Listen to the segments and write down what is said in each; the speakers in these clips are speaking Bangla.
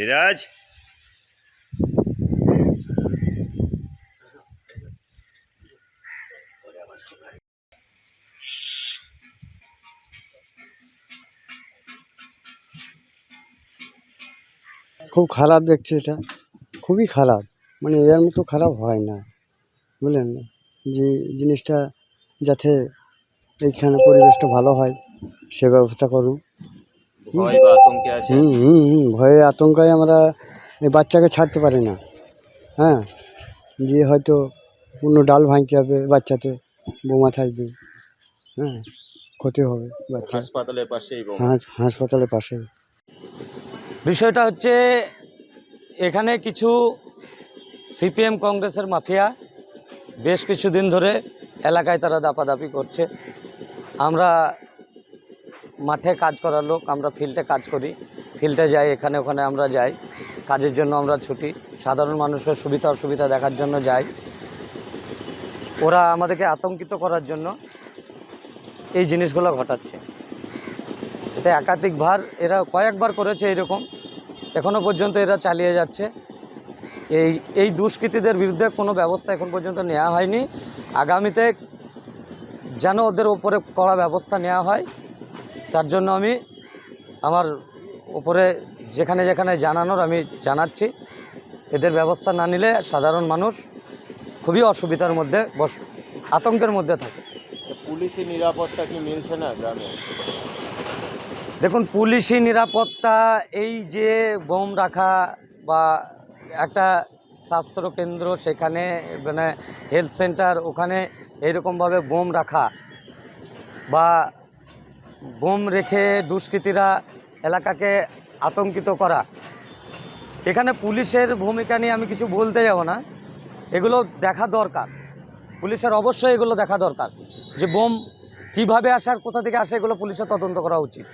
ধীরাজ খুব খারাপ দেখছি, এটা খুবই খারাপ, মানে এর মতো খারাপ হয় না, বুঝলেন? যে জিনিসটা যাতে এইখানে পরিবেশটা ভালো হয় সে ব্যবস্থা করুন। ভয় বা আতঙ্কে আছে। ভয়ে আতঙ্কে আমরা এই বাচ্চাকে ছাড়তে পারি না। হ্যাঁ, দিয়ে হয়তো অন্য ডাল ভাঙতে হবে, বাচ্চাতে বোমা থাকবে, হ্যাঁ, ক্ষতি হবে বাচ্চা। হাসপাতালের পাশেই বোমা। হ্যাঁ, হাসপাতালের পাশে। বিষয়টা হচ্ছে এখানে কিছু সিপিএম কংগ্রেসের মাফিয়া বেশ কিছুদিন ধরে এলাকায় তারা দাপাদাপি করছে। আমরা মাঠে কাজ করার লোক, আমরা ফিল্ডে কাজ করি, ফিল্ডে যাই, এখানে ওখানে আমরা যাই, কাজের জন্য আমরা ছুটি, সাধারণ মানুষের সুবিধা অসুবিধা দেখার জন্য যাই। ওরা আমাদেরকে আতঙ্কিত করার জন্য এই জিনিসগুলো ঘটাচ্ছে। এতে একাধিকবার এরা কয়েকবার করেছে এরকম, এখনও পর্যন্ত এরা চালিয়ে যাচ্ছে। এই দুষ্কৃতীদের বিরুদ্ধে কোনো ব্যবস্থা এখন পর্যন্ত নেওয়া হয়নি। আগামীতে যেন ওদের উপরে কড়া ব্যবস্থা নেওয়া হয়, তার জন্য আমি আমার উপরে যেখানে যেখানে জানানোর আমি জানাচ্ছি। এদের ব্যবস্থা না নিলে সাধারণ মানুষ খুবই অসুবিধার মধ্যে আতঙ্কের মধ্যে থাকে। পুলিশি নিরাপত্তা কি মিলছে না গ্রামে? দেখুন, পুলিশি নিরাপত্তা, এই যে বোম রাখা বা একটা স্বাস্থ্যকেন্দ্র, সেখানে মানে হেলথ সেন্টার, ওখানে এইরকমভাবে বোম রাখা বা বোম রেখে দুষ্কৃতীরা এলাকাকে আতঙ্কিত করা, এখানে পুলিশের ভূমিকা নিয়ে আমি কিছু বলতে যাব না। এগুলো দেখা দরকার, পুলিশের অবশ্যই এগুলো দেখা দরকার, যে বোম কিভাবে আসে আর কোথা থেকে আসে, এগুলো পুলিশের তদন্ত করা উচিত।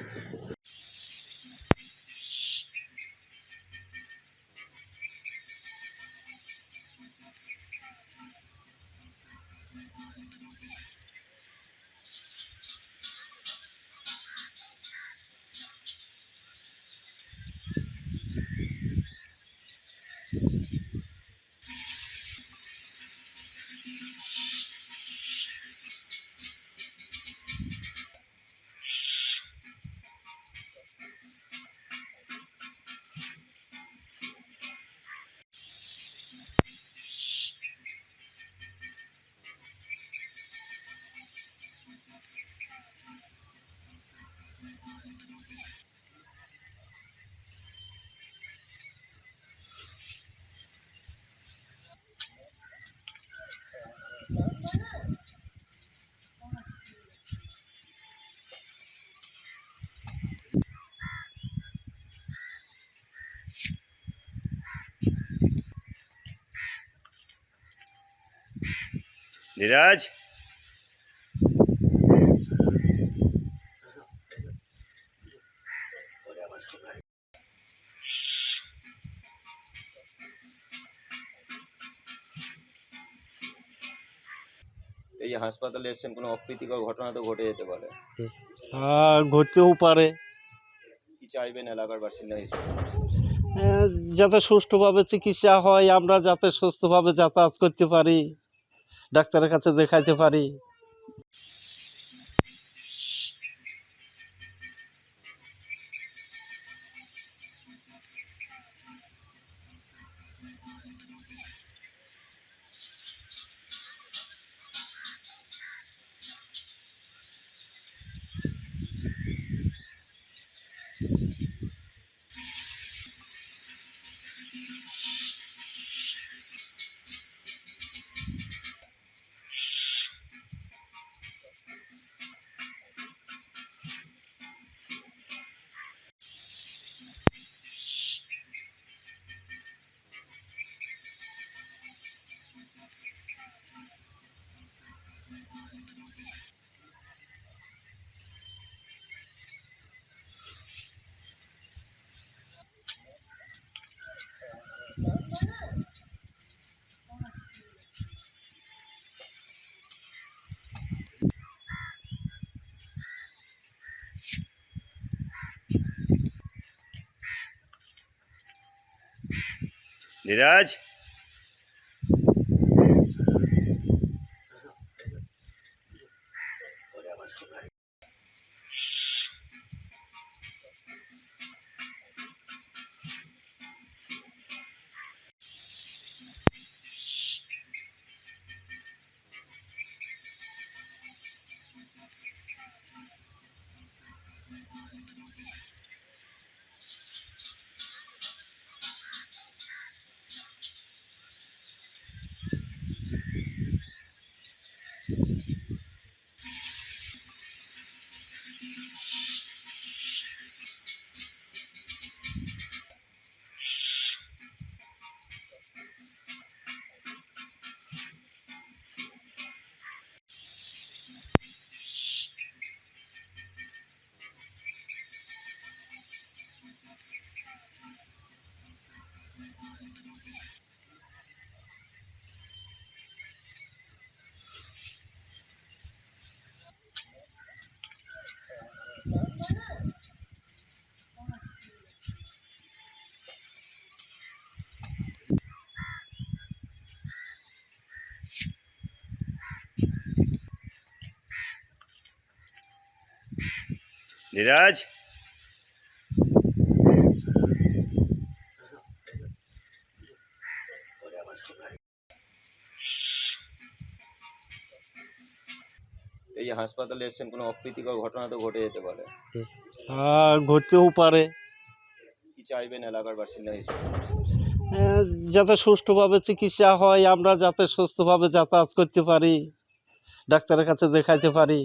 ধীরাজ এই যে হাসপাতালে এসেছেন, কোনো অপ্রীতিকর ঘটনা তো ঘটে যেতে পারে। ঘটতেও পারে। কি চাইবেন এলাকার বাসিন্দা হিসেবে? যাতে সুষ্ঠুভাবে চিকিৎসা হয়, আমরা যাতে সুস্থভাবে যাতায়াত করতে পারি, ডাক্তারের কাছে দেখাইতে পারি। ধীরাজ ধীরাজ এই যে হাসপাতালে এসেছেন, কোনো অপ্রীতিকর ঘটনা তো ঘটে যেতে পারে, ঘটতেও পারে। কি চাইবেন এলাকার বাসিন্দা হিসেবে? যাতে সুষ্ঠুভাবে চিকিৎসা হয়, আমরা যাতে সুস্থভাবে যাতায়াত করতে পারি, ডাক্তারের কাছে দেখাইতে পারি।